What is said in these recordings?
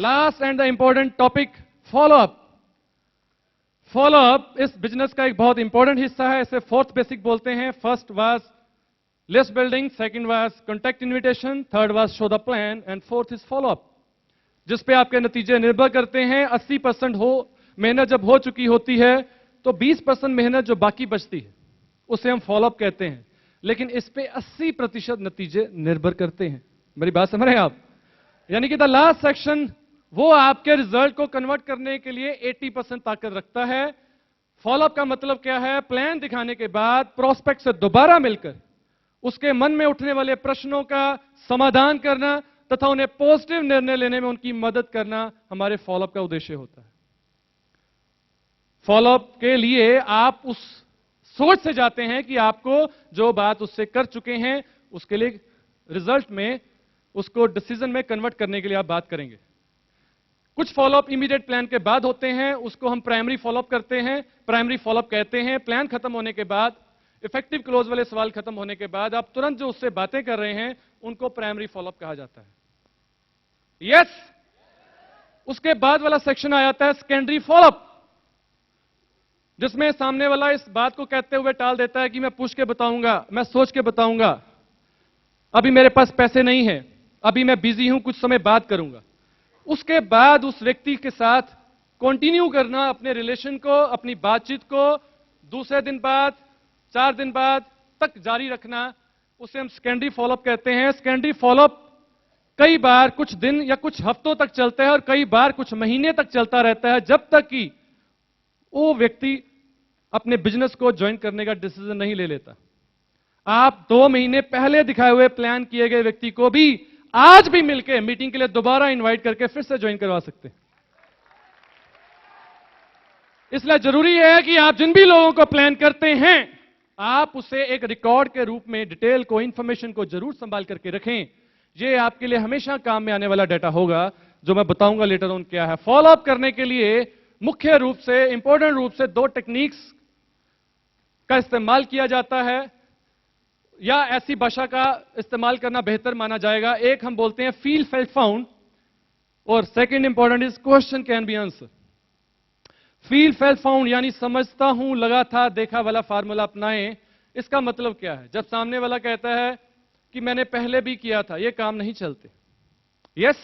Last and the important topic, follow up. Follow up इस business का एक बहुत इंपॉर्टेंट हिस्सा है। इसे फोर्थ बेसिक बोलते हैं। First was list building, second was contact invitation, third was show the plan and fourth is follow up, जिस पे आपके नतीजे निर्भर करते हैं। 80% मेहनत जब हो चुकी होती है तो 20% मेहनत जो बाकी बचती है उसे हम फॉलोअप कहते हैं, लेकिन इस पे 80% नतीजे निर्भर करते हैं। मेरी बात समझ रहे हैं आप? यानी कि द लास्ट सेक्शन वो आपके रिजल्ट को कन्वर्ट करने के लिए 80% ताकत रखता है। फॉलोअप का मतलब क्या है? प्लान दिखाने के बाद प्रोस्पेक्ट से दोबारा मिलकर उसके मन में उठने वाले प्रश्नों का समाधान करना तथा उन्हें पॉजिटिव निर्णय लेने में उनकी मदद करना हमारे फॉलोअप का उद्देश्य होता है। फॉलोअप के लिए आप उस सोच से जाते हैं कि आपको जो बात उससे कर चुके हैं उसके लिए रिजल्ट में उसको डिसीजन में कन्वर्ट करने के लिए आप बात करेंगे। कुछ फॉलोअप इमीडिएट प्लान के बाद होते हैं, उसको हम प्राइमरी फॉलोअप करते हैं, प्राइमरी फॉलोअप कहते हैं। प्लान खत्म होने के बाद, इफेक्टिव क्लोज वाले सवाल खत्म होने के बाद आप तुरंत जो उससे बातें कर रहे हैं उनको प्राइमरी फॉलोअप कहा जाता है। यस उसके बाद वाला सेक्शन आ जाता है सेकेंडरी फॉलोअप, जिसमें सामने वाला इस बात को कहते हुए टाल देता है कि मैं पूछ के बताऊंगा, मैं सोच के बताऊंगा, अभी मेरे पास पैसे नहीं है, अभी मैं बिजी हूं, कुछ समय बात करूंगा। उसके बाद उस व्यक्ति के साथ कंटिन्यू करना अपने रिलेशन को, अपनी बातचीत को दूसरे दिन बाद, 4 दिन बाद तक जारी रखना, उसे हम सेकेंडरी फॉलोअप कहते हैं। सेकेंडरी फॉलोअप कई बार कुछ दिन या कुछ हफ्तों तक चलता है और कई बार कुछ महीने तक चलता रहता है, जब तक कि वो व्यक्ति अपने बिजनेस को ज्वाइन करने का डिसीजन नहीं ले लेता। आप 2 महीने पहले दिखाए हुए प्लान किए गए व्यक्ति को भी आज भी मिलकर मीटिंग के लिए दोबारा इनवाइट करके फिर से ज्वाइन करवा सकते हैं। इसलिए जरूरी है कि आप जिन भी लोगों को प्लान करते हैं आप उसे एक रिकॉर्ड के रूप में डिटेल को, इंफॉर्मेशन को जरूर संभाल करके रखें। यह आपके लिए हमेशा काम में आने वाला डाटा होगा, जो मैं बताऊंगा लेटर ऑन क्या है। फॉलोअप करने के लिए मुख्य रूप से, इंपॉर्टेंट रूप से 2 टेक्निक्स का इस्तेमाल किया जाता है, या ऐसी भाषा का इस्तेमाल करना बेहतर माना जाएगा। एक हम बोलते हैं फील फेल्ट फाउंड, और second important is question can be answer. Feel felt found यानी समझता हूं, लगा था, देखा वाला फार्मूला अपनाएं। इसका मतलब क्या है? जब सामने वाला कहता है कि मैंने पहले भी किया था, ये काम नहीं चलते, यस,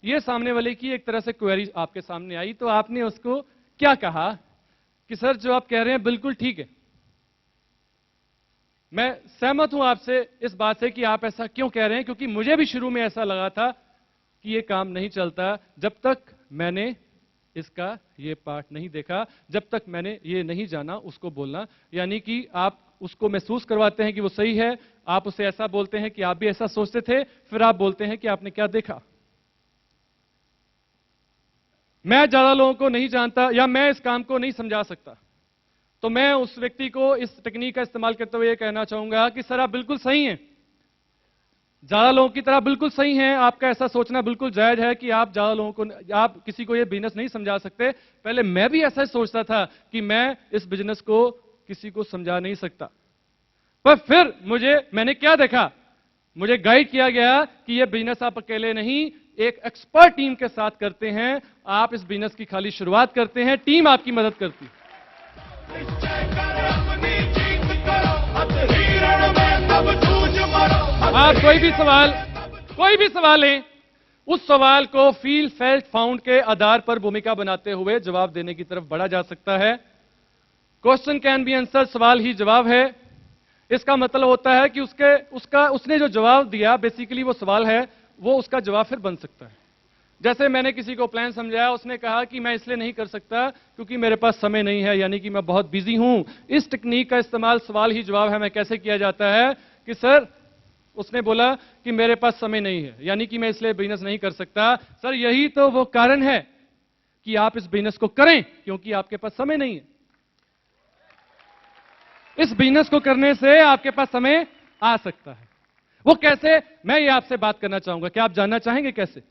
ये सामने वाले की एक तरह से क्वेरी आपके सामने आई, तो आपने उसको क्या कहा कि सर जो आप कह रहे हैं बिल्कुल ठीक है, मैं सहमत हूं आपसे इस बात से कि आप ऐसा क्यों कह रहे हैं, क्योंकि मुझे भी शुरू में ऐसा लगा था कि ये काम नहीं चलता, जब तक मैंने इसका ये पार्ट नहीं देखा, जब तक मैंने ये नहीं जाना उसको बोलना। यानी कि आप उसको महसूस करवाते हैं कि वो सही है, आप उसे ऐसा बोलते हैं कि आप भी ऐसा सोचते थे, फिर आप बोलते हैं कि आपने क्या देखा। मैं ज्यादा लोगों को नहीं जानता या मैं इस काम को नहीं समझा सकता, तो मैं उस व्यक्ति को इस टेक्निक का इस्तेमाल करते हुए कहना चाहूंगा कि सर आप बिल्कुल सही हैं, ज्यादा लोगों की तरह बिल्कुल सही हैं, आपका ऐसा सोचना बिल्कुल जायज है कि आप ज्यादा लोगों को, आप किसी को ये बिजनेस नहीं समझा सकते। पहले मैं भी ऐसा ही सोचता था कि मैं इस बिजनेस को किसी को समझा नहीं सकता, पर फिर मैंने क्या देखा, मुझे गाइड किया गया कि यह बिजनेस आप अकेले नहीं, एक एक्सपर्ट टीम के साथ करते हैं। आप इस बिजनेस की खाली शुरुआत करते हैं, टीम आपकी मदद करती है। आप कोई भी सवाल लें, उस सवाल को फील फेल्ट फाउंड के आधार पर भूमिका बनाते हुए जवाब देने की तरफ बढ़ा जा सकता है। क्वेश्चन कैन बी आंसर, सवाल ही जवाब है। इसका मतलब होता है कि उसने जो जवाब दिया, बेसिकली वो सवाल है, वो उसका जवाब फिर बन सकता है। जैसे मैंने किसी को प्लान समझाया, उसने कहा कि मैं इसलिए नहीं कर सकता क्योंकि मेरे पास समय नहीं है, यानी कि मैं बहुत बिजी हूं। इस टेक्निक का इस्तेमाल सवाल ही जवाब है में कैसे किया जाता है कि सर, उसने बोला कि मेरे पास समय नहीं है, यानी कि मैं इसलिए बिजनेस नहीं कर सकता। सर यही तो वो कारण है कि आप इस बिजनेस को करें, क्योंकि आपके पास समय नहीं है। इस बिजनेस को करने से आपके पास समय आ सकता है। वो कैसे, मैं ये आपसे बात करना चाहूंगा। क्या आप जानना चाहेंगे कैसे?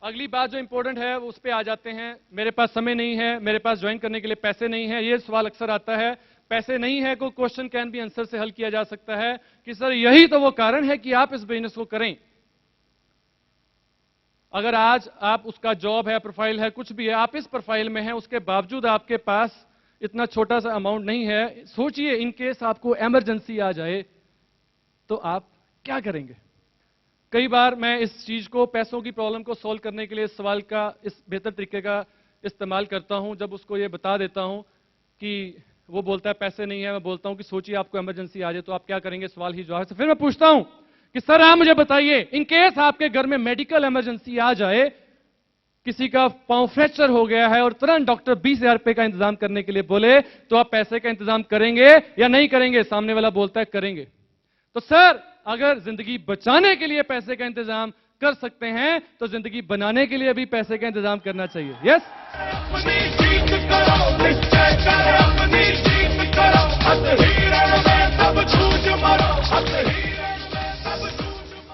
अगली बात जो इंपॉर्टेंट है उस पे आ जाते हैं। मेरे पास समय नहीं है, मेरे पास ज्वाइन करने के लिए पैसे नहीं है, ये सवाल अक्सर आता है। पैसे नहीं है को क्वेश्चन कैन बी आंसर से हल किया जा सकता है कि सर यही तो वो कारण है कि आप इस बिजनेस को करें। अगर आज आप उसका जॉब है, प्रोफाइल है, कुछ भी है, आप इस प्रोफाइल में हैं, उसके बावजूद आपके पास इतना छोटा सा अमाउंट नहीं है, सोचिए इन केस आपको इमरजेंसी आ जाए तो आप क्या करेंगे। कई बार मैं इस चीज को, पैसों की प्रॉब्लम को सॉल्व करने के लिए इस सवाल का, इस बेहतर तरीके का इस्तेमाल करता हूं। जब उसको ये बता देता हूं कि वो बोलता है पैसे नहीं है, मैं बोलता हूं कि सोचिए आपको इमरजेंसी आ जाए तो आप क्या करेंगे, सवाल ही जवाब से। फिर मैं पूछता हूं कि सर आप मुझे बताइए, इन केस आपके घर में मेडिकल इमरजेंसी आ जाए, किसी का पांव फ्रैक्चर हो गया है और तुरंत डॉक्टर 20,000 रुपए का इंतजाम करने के लिए बोले, तो आप पैसे का इंतजाम करेंगे या नहीं करेंगे। सामने वाला बोलता है करेंगे। तो सर अगर जिंदगी बचाने के लिए पैसे का इंतजाम कर सकते हैं तो जिंदगी बनाने के लिए भी पैसे का इंतजाम करना चाहिए। यस,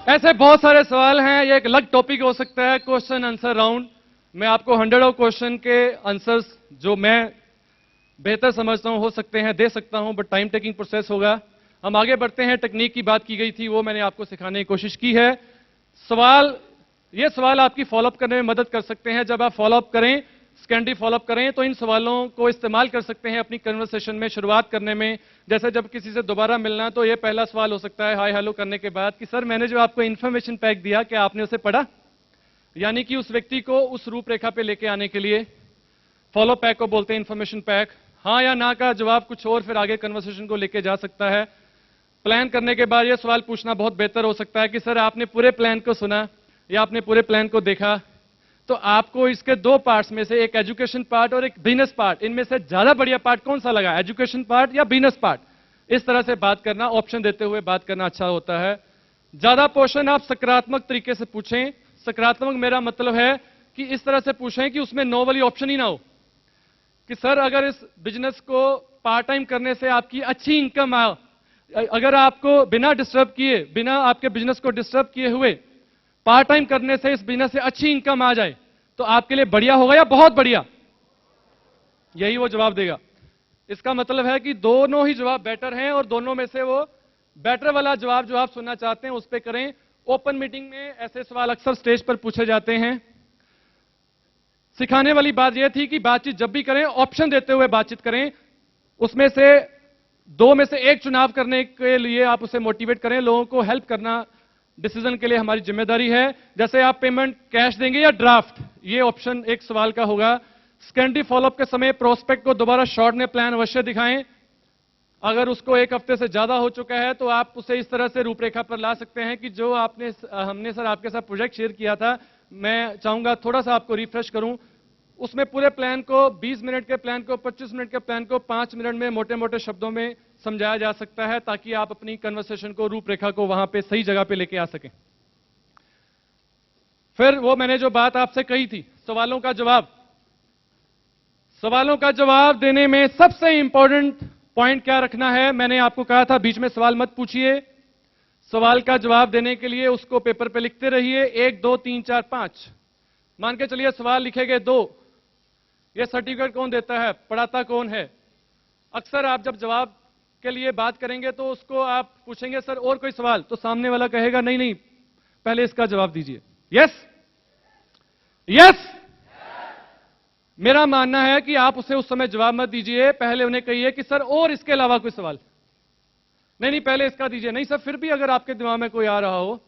ऐसे बहुत सारे सवाल हैं, ये एक अलग टॉपिक हो सकता है, क्वेश्चन आंसर राउंड। मैं आपको 100 क्वेश्चन के आंसर्स जो मैं बेहतर समझता हूं हो सकते हैं दे सकता हूं, बट टाइम टेकिंग प्रोसेस होगा। हम आगे बढ़ते हैं। टेक्निक की बात की गई थी, वो मैंने आपको सिखाने की कोशिश की है। ये सवाल आपकी फॉलोअप करने में मदद कर सकते हैं। जब आप फॉलोअप करें, सेकेंडरी फॉलोअप करें, तो इन सवालों को इस्तेमाल कर सकते हैं अपनी कन्वर्सेशन में शुरुआत करने में। जैसे जब किसी से दोबारा मिलना, तो ये पहला सवाल हो सकता है हाय हेलो करने के बाद कि सर मैंने जो आपको इंफॉर्मेशन पैक दिया, क्या आपने उसे पढ़ा? यानी कि उस व्यक्ति को उस रूपरेखा पे लेके आने के लिए फॉलो पैक को बोलते हैं इंफॉर्मेशन पैक। हाँ या ना का जवाब कुछ और फिर आगे कन्वर्सेशन को लेके जा सकता है। प्लान करने के बाद यह सवाल पूछना बहुत बेहतर हो सकता है कि सर आपने पूरे प्लान को सुना या आपने पूरे प्लान को देखा, तो आपको इसके दो पार्ट्स में से एक एजुकेशन पार्ट और एक बिजनेस पार्ट, इनमें से ज्यादा बढ़िया पार्ट कौन सा लगा, एजुकेशन पार्ट या बिजनेस पार्ट? इस तरह से बात करना, ऑप्शन देते हुए बात करना अच्छा होता है। ज्यादा पोर्शन आप सकारात्मक तरीके से पूछें। सकारात्मक मेरा मतलब है कि इस तरह से पूछें कि उसमें नो वाली ऑप्शन ही ना हो कि सर अगर इस बिजनेस को पार्ट टाइम करने से आपकी अच्छी इनकम आ, अगर आपको बिना डिस्टर्ब किए, बिना आपके बिजनेस को डिस्टर्ब किए हुए पार्ट टाइम करने से इस बिजनेस से अच्छी इनकम आ जाए तो आपके लिए बढ़िया होगा या बहुत बढ़िया? यही वो जवाब देगा। इसका मतलब है कि दोनों ही जवाब बेटर हैं और दोनों में से वो बेटर वाला जवाब जो आप सुनना चाहते हैं उस पर करें। ओपन मीटिंग में ऐसे सवाल अक्सर स्टेज पर पूछे जाते हैं। सिखाने वाली बात यह थी कि बातचीत जब भी करें ऑप्शन देते हुए बातचीत करें, उसमें से दो में से एक चुनाव करने के लिए आप उसे मोटिवेट करें। लोगों को हेल्प करना डिसीजन के लिए हमारी जिम्मेदारी है। जैसे आप पेमेंट कैश देंगे या ड्राफ्ट, ये ऑप्शन एक सवाल का होगा। सेकेंडरी फॉलोअप के समय प्रोस्पेक्ट को दोबारा शॉर्ट में प्लान अवश्य दिखाएं। अगर उसको एक हफ्ते से ज्यादा हो चुका है तो आप उसे इस तरह से रूपरेखा पर ला सकते हैं कि जो हमने सर आपके साथ प्रोजेक्ट शेयर किया था, मैं चाहूंगा थोड़ा सा आपको रिफ्रेश करूं। उसमें पूरे प्लान को 20 मिनट के प्लान को 25 मिनट के प्लान को 5 मिनट में मोटे मोटे शब्दों में समझाया जा सकता है ताकि आप अपनी कन्वर्सेशन को, रूपरेखा को वहां पे सही जगह पे लेके आ सकें। फिर वो मैंने जो बात आपसे कही थी, सवालों का जवाब। सवालों का जवाब देने में सबसे इंपॉर्टेंट पॉइंट क्या रखना है, मैंने आपको कहा था बीच में सवाल मत पूछिए। सवाल का जवाब देने के लिए उसको पेपर पे लिखते रहिए, 1 2 3 4 5। मान के चलिए सवाल लिखे गए 2, ये सर्टिफिकेट कौन देता है, पढ़ाता कौन है? अक्सर आप जब जवाब के लिए बात करेंगे तो उसको आप पूछेंगे सर और कोई सवाल, तो सामने वाला कहेगा नहीं नहीं पहले इसका जवाब दीजिए। यस यस, मेरा मानना है कि आप उसे उस समय जवाब मत दीजिए, पहले उन्हें कहिए कि सर और इसके अलावा कोई सवाल। नहीं नहीं पहले इसका दीजिए। नहीं सर, फिर भी अगर आपके दिमाग में कोई आ रहा हो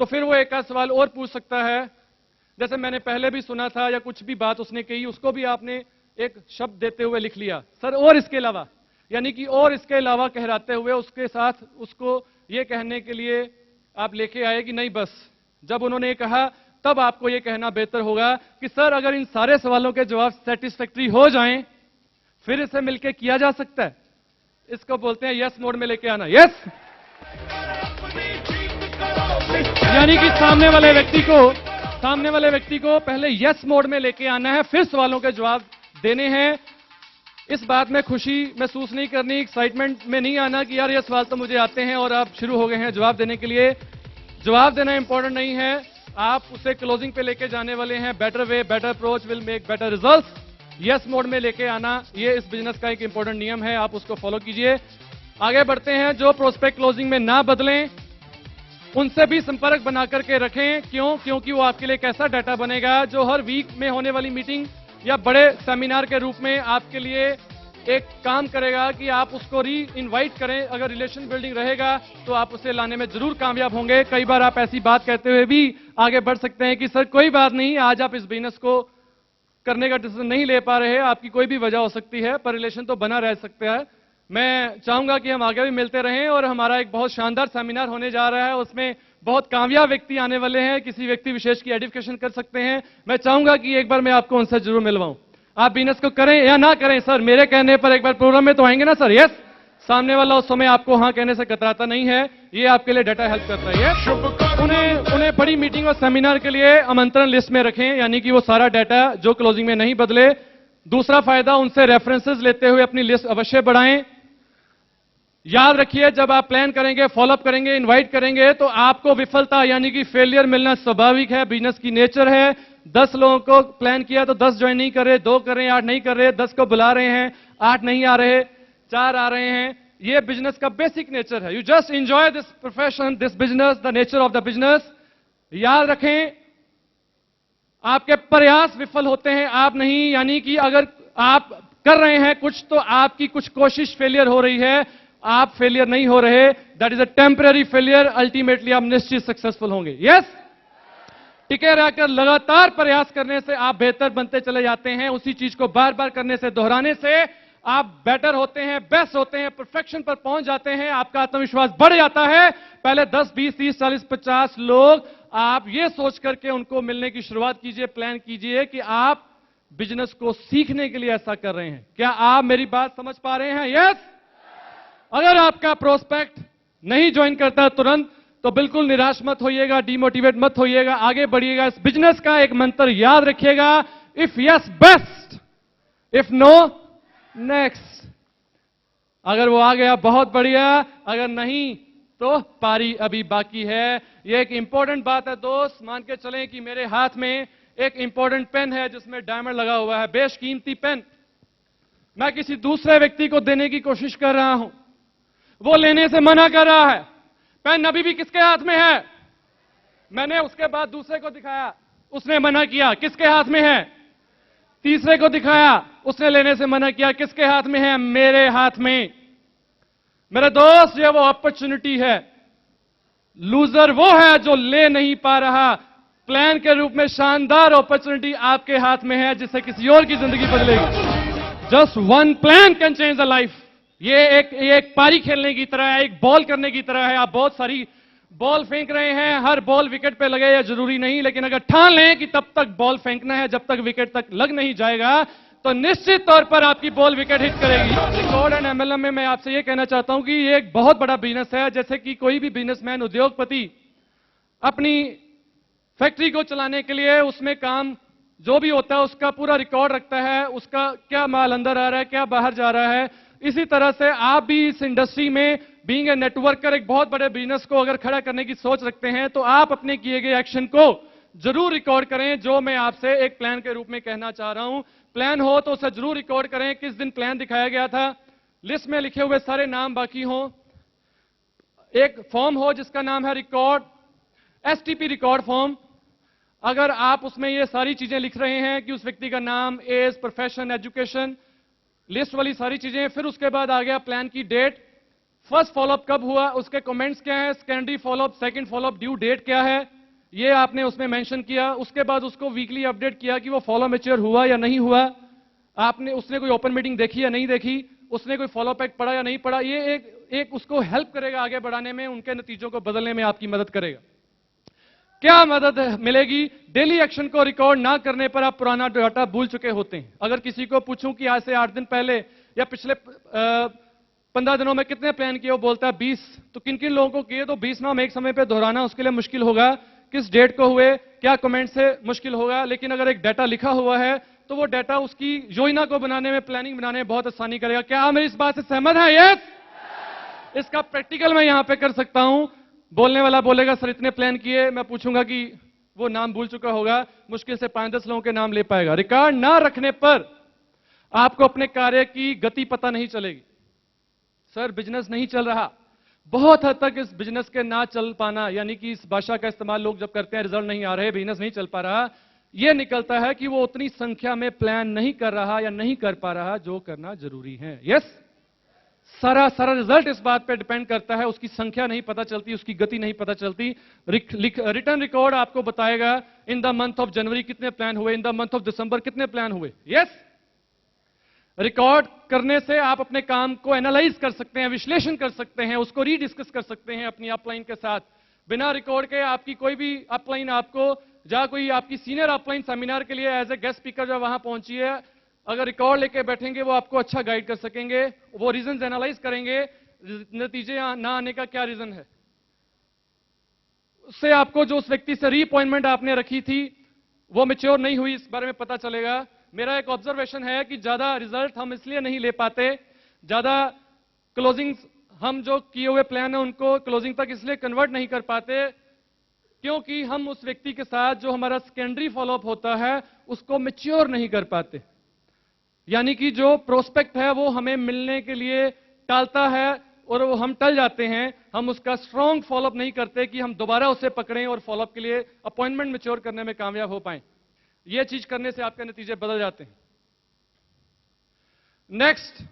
तो फिर वो एक आध सवाल और पूछ सकता है। जैसे मैंने पहले भी सुना था, या कुछ भी बात उसने कही उसको भी आपने एक शब्द देते हुए लिख लिया, सर और इसके अलावा, यानी कि और इसके अलावा कहराते हुए उसके साथ उसको यह कहने के लिए आप लेके आए कि नहीं बस। जब उन्होंने कहा तब आपको यह कहना बेहतर होगा कि सर अगर इन सारे सवालों के जवाब सेटिस्फैक्ट्री हो जाएं फिर इसे मिलकर किया जा सकता है। इसको बोलते हैं यस मोड में लेके आना। यस, यानी कि सामने वाले व्यक्ति को पहले यस मोड में लेके आना है, फिर सवालों के जवाब देने हैं। इस बात में खुशी महसूस नहीं करनी, एक्साइटमेंट में नहीं आना कि यार ये सवाल तो मुझे आते हैं और आप शुरू हो गए हैं जवाब देने के लिए। जवाब देना इंपॉर्टेंट नहीं है, आप उसे क्लोजिंग पे लेके जाने वाले हैं। Better way, better approach will make better results. Yes mode में लेके आना, ये इस बिजनेस का एक इंपॉर्टेंट नियम है, आप उसको फॉलो कीजिए। आगे बढ़ते हैं। जो प्रोस्पेक्ट क्लोजिंग में ना बदलें उनसे भी संपर्क बना करके रखें। क्यों? क्योंकि वो आपके लिए एक ऐसा डाटा बनेगा जो हर वीक में होने वाली मीटिंग या बड़े सेमिनार के रूप में आपके लिए एक काम करेगा कि आप उसको री इनवाइट करें। अगर रिलेशन बिल्डिंग रहेगा तो आप उसे लाने में जरूर कामयाब होंगे। कई बार आप ऐसी बात कहते हुए भी आगे बढ़ सकते हैं कि सर कोई बात नहीं, आज आप इस बिजनेस को करने का डिसीजन नहीं ले पा रहे, आपकी कोई भी वजह हो सकती है, पर रिलेशन तो बना रह सकता है। मैं चाहूंगा कि हम आगे भी मिलते रहें और हमारा एक बहुत शानदार सेमिनार होने जा रहा है, उसमें बहुत कामयाब व्यक्ति आने वाले हैं, किसी व्यक्ति विशेष की एडिफिकेशन कर सकते हैं। मैं चाहूंगा कि एक बार मैं आपको उनसे जरूर मिलवाऊं। आप बिजनेस को करें या ना करें सर, मेरे कहने पर एक बार प्रोग्राम में तो आएंगे ना सर? यस। सामने वाला उस समय आपको हां कहने से कतराता नहीं है, ये आपके लिए डाटा हेल्प करता है। उन्हें बड़ी मीटिंग और सेमिनार के लिए आमंत्रण लिस्ट में रखें, यानी कि वो सारा डाटा जो क्लोजिंग में नहीं बदले। दूसरा फायदा, उनसे रेफरेंसेस लेते हुए अपनी लिस्ट अवश्य बढ़ाएं। याद रखिए, जब आप प्लान करेंगे, फॉलोअप करेंगे, इनवाइट करेंगे, तो आपको विफलता यानी कि फेलियर मिलना स्वाभाविक है, बिजनेस की नेचर है। 10 लोगों को प्लान किया तो 10 ज्वाइन नहीं कर रहे, 2 कर रहे हैं, 8 नहीं कर रहे, 10 को बुला रहे हैं, 8 नहीं आ रहे, 4 आ रहे हैं। ये बिजनेस का बेसिक नेचर है। You just enjoy this profession, this business, the nature of the business. याद रखें, आपके प्रयास विफल होते हैं, आप नहीं। यानी कि अगर आप कर रहे हैं कुछ तो आपकी कुछ कोशिश फेलियर हो रही है, आप फेलियर नहीं हो रहे। That is a temporary failure, ultimately आप निश्चित सक्सेसफुल होंगे। यस। टिके रहकर लगातार प्रयास करने से आप बेहतर बनते चले जाते हैं। उसी चीज को बार बार करने से, दोहराने से आप बेटर होते हैं, बेस्ट होते हैं, परफेक्शन पर पहुंच जाते हैं, आपका आत्मविश्वास बढ़ जाता है। पहले 10, 20, 30, 40, 50 लोग आप ये सोच करके उनको मिलने की शुरुआत कीजिए, प्लान कीजिए कि आप बिजनेस को सीखने के लिए ऐसा कर रहे हैं। क्या आप मेरी बात समझ पा रहे हैं? यस। अगर आपका प्रोस्पेक्ट नहीं ज्वाइन करता तुरंत, तो बिल्कुल निराश मत होइएगा, डिमोटिवेट मत होइएगा, आगे बढ़िएगा। इस बिजनेस का एक मंत्र याद रखिएगा, if yes best, if no next. अगर वो आ गया बहुत बढ़िया, अगर नहीं तो पारी अभी बाकी है। ये एक इंपॉर्टेंट बात है दोस्त। मान के चलें कि मेरे हाथ में एक इंपॉर्टेंट पेन है जिसमें डायमंड लगा हुआ है, बेशकीमती पेन। मैं किसी दूसरे व्यक्ति को देने की कोशिश कर रहा हूं, वो लेने से मना कर रहा है। पेन अभी भी किसके हाथ में है? मैंने उसके बाद दूसरे को दिखाया, उसने मना किया, किसके हाथ में है? तीसरे को दिखाया, उसने लेने से मना किया, किसके हाथ में है? मेरे हाथ में। मेरे दोस्त, ये वो अपॉर्चुनिटी है। लूजर वो है जो ले नहीं पा रहा। प्लान के रूप में शानदार अपॉर्चुनिटी आपके हाथ में है, जिससे किसी और की जिंदगी बदलेगी। Just one plan can change the life. ये एक पारी खेलने की तरह है, एक बॉल करने की तरह है। आप बहुत सारी बॉल फेंक रहे हैं, हर बॉल विकेट पे लगे या जरूरी नहीं, लेकिन अगर ठान लें कि तब तक बॉल फेंकना है जब तक विकेट तक लग नहीं जाएगा, तो निश्चित तौर पर आपकी बॉल विकेट हिट करेगी। रिकॉर्ड एंड एमएलएम में मैं आपसे यह कहना चाहता हूं कि ये एक बहुत बड़ा बिजनेस है। जैसे कि कोई भी बिजनेसमैन, उद्योगपति अपनी फैक्ट्री को चलाने के लिए उसमें काम जो भी होता है उसका पूरा रिकॉर्ड रखता है, उसका क्या माल अंदर आ रहा है, क्या बाहर जा रहा है। इसी तरह से आप भी इस इंडस्ट्री में बीइंग ए नेटवर्कर एक बहुत बड़े बिजनेस को अगर खड़ा करने की सोच रखते हैं, तो आप अपने किए गए एक्शन को जरूर रिकॉर्ड करें। जो मैं आपसे एक प्लान के रूप में कहना चाह रहा हूं, प्लान हो तो उसे जरूर रिकॉर्ड करें। किस दिन प्लान दिखाया गया था, लिस्ट में लिखे हुए सारे नाम बाकी हो, एक फॉर्म हो जिसका नाम है रिकॉर्ड, एसटीपी रिकॉर्ड फॉर्म। अगर आप उसमें ये सारी चीजें लिख रहे हैं कि उस व्यक्ति का नाम, एज, प्रोफेशन, एजुकेशन, लिस्ट वाली सारी चीजें, फिर उसके बाद आ गया प्लान की डेट, फर्स्ट फॉलोअप कब हुआ, उसके कमेंट्स क्या है, secondary follow up, second follow up, due date क्या है, ये आपने उसमें मेंशन किया। उसके बाद उसको वीकली अपडेट किया कि वो फॉलो मैच्योर हुआ या नहीं हुआ, आपने उसने कोई ओपन मीटिंग देखी या नहीं देखी, उसने कोई फॉलो पैक पढ़ा या नहीं पढ़ा। ये एक उसको हेल्प करेगा आगे बढ़ाने में, उनके नतीजों को बदलने में आपकी मदद करेगा। क्या मदद मिलेगी? डेली एक्शन को रिकॉर्ड ना करने पर आप पुराना डाटा भूल चुके होते हैं। अगर किसी को पूछूं कि आज से 8 दिन पहले या पिछले 15 दिनों में कितने प्लान किए, वो बोलता है 20। तो किन किन लोगों को किए? तो 20 नाम एक समय पे दोहराना उसके लिए मुश्किल होगा। किस डेट को हुए, क्या कमेंट से मुश्किल होगा। लेकिन अगर एक डाटा लिखा हुआ है तो वो डाटा उसकी योजना को बनाने में, प्लानिंग बनाने में बहुत आसानी करेगा। क्या आप मेरी इस बात से सहमत हैं? यस। इसका प्रैक्टिकल मैं यहां पे कर सकता हूं। बोलने वाला बोलेगा सर इतने प्लान किए, मैं पूछूंगा कि वो नाम भूल चुका होगा, मुश्किल से 5-10 लोगों के नाम ले पाएगा। रिकॉर्ड ना रखने पर आपको अपने कार्य की गति पता नहीं चलेगी। सर बिजनेस नहीं चल रहा, बहुत हद तक इस बिजनेस के ना चल पाना, यानी कि इस भाषा का इस्तेमाल लोग जब करते हैं, रिजल्ट नहीं आ रहे, बिजनेस नहीं चल पा रहा, यह निकलता है कि वो उतनी संख्या में प्लान नहीं कर रहा या नहीं कर पा रहा जो करना जरूरी है। यस, सारा रिजल्ट इस बात पे डिपेंड करता है, उसकी संख्या नहीं पता चलती, उसकी गति नहीं पता चलती। रिटर्न रिकॉर्ड आपको बताएगा in the month of January कितने प्लान हुए, in the month of December कितने प्लान हुए। यस, रिकॉर्ड करने से आप अपने काम को एनालाइज कर सकते हैं, विश्लेषण कर सकते हैं, उसको रीडिस्कस कर सकते हैं अपनी अपलाइन के साथ। बिना रिकॉर्ड के आपकी कोई भी अपलाइन आपको, जहां कोई आपकी सीनियर अपलाइन सेमिनार के लिए एज ए गेस्ट स्पीकर जब वहां पहुंची है, अगर रिकॉर्ड लेके बैठेंगे वो आपको अच्छा गाइड कर सकेंगे, वो रीजन एनालाइज करेंगे, नतीजे ना आने का क्या रीजन है, उससे आपको जो उस व्यक्ति से रीअपॉइंटमेंट आपने रखी थी वो मैच्योर नहीं हुई, इस बारे में पता चलेगा। मेरा एक ऑब्जर्वेशन है कि ज्यादा रिजल्ट हम इसलिए नहीं ले पाते, ज्यादा क्लोजिंग हम जो किए हुए प्लान है उनको क्लोजिंग तक इसलिए कन्वर्ट नहीं कर पाते क्योंकि हम उस व्यक्ति के साथ जो हमारा सेकेंडरी फॉलोअप होता है उसको मैच्योर नहीं कर पाते, यानी कि जो प्रोस्पेक्ट है वो हमें मिलने के लिए टालता है और वो हम टल जाते हैं, हम उसका स्ट्रॉन्ग फॉलोअप नहीं करते कि हम दोबारा उसे पकड़ें और फॉलोअप के लिए अपॉइंटमेंट मैच्योर करने में कामयाब हो पाएं। यह चीज करने से आपके नतीजे बदल जाते हैं। नेक्स्ट,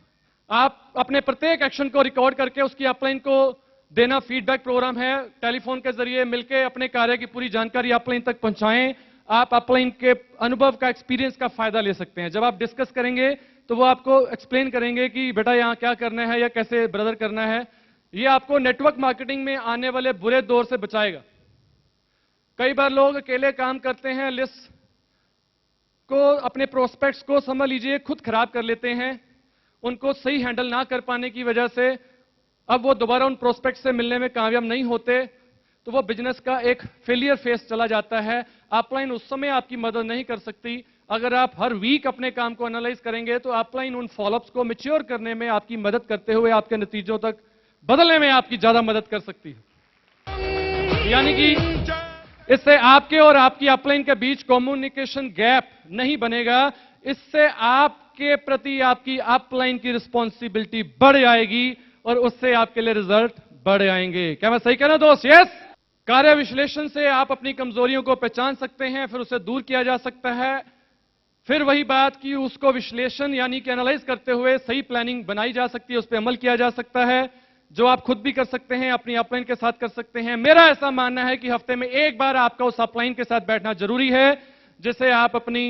आप अपने प्रत्येक एक्शन को रिकॉर्ड करके उसकी अपलाइन को देना फीडबैक प्रोग्राम है, टेलीफोन के जरिए मिलकर अपने कार्य की पूरी जानकारी अपलाइन तक पहुंचाएं। आप अपलाइन के अनुभव का, एक्सपीरियंस का फायदा ले सकते हैं। जब आप डिस्कस करेंगे तो वो आपको एक्सप्लेन करेंगे कि बेटा यहां क्या करना है या कैसे ब्रदर करना है। ये आपको नेटवर्क मार्केटिंग में आने वाले बुरे दौर से बचाएगा। कई बार लोग अकेले काम करते हैं, लिस्ट को, अपने प्रोस्पेक्ट्स को समझ लीजिए खुद खराब कर लेते हैं, उनको सही हैंडल ना कर पाने की वजह से अब वो दोबारा उन प्रोस्पेक्ट से मिलने में कामयाब नहीं होते, तो वो बिजनेस का एक फेलियर फेस चला जाता है। अपलाइन उस समय आपकी मदद नहीं कर सकती। अगर आप हर वीक अपने काम को एनालाइज करेंगे तो अपलाइन उन फॉलोअप्स को मैच्योर करने में आपकी मदद करते हुए आपके नतीजों तक बदलने में आपकी ज्यादा मदद कर सकती है। यानी कि इससे आपके और आपकी अपलाइन के बीच कम्युनिकेशन गैप नहीं बनेगा, इससे आपके प्रति आपकी अपलाइन की रिस्पॉन्सिबिलिटी बढ़ जाएगी और उससे आपके लिए रिजल्ट बढ़ आएंगे। क्या मैं सही कह रहा हूं दोस्त? यस। कार्य विश्लेषण से आप अपनी कमजोरियों को पहचान सकते हैं, फिर उसे दूर किया जा सकता है। फिर वही बात कि उसको विश्लेषण यानी कि एनालाइज करते हुए सही प्लानिंग बनाई जा सकती है, उस पर अमल किया जा सकता है, जो आप खुद भी कर सकते हैं, अपनी अपलाइन के साथ कर सकते हैं। मेरा ऐसा मानना है कि हफ्ते में एक बार आपका उस अपलाइन के साथ बैठना जरूरी है जिसे आप अपनी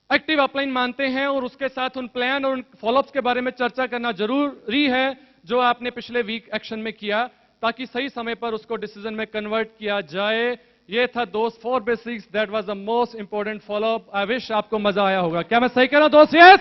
एक्टिव अपलाइन मानते हैं, और उसके साथ उन प्लान और उन फॉलोअप्स के बारे में चर्चा करना जरूरी है जो आपने पिछले वीक एक्शन में किया, ताकि सही समय पर उसको डिसीजन में कन्वर्ट किया जाए। ये था दोस्त 4 basics, that was the most important follow up. I wish आपको मजा आया होगा। क्या मैं सही कह रहा हूं दोस्त? यस।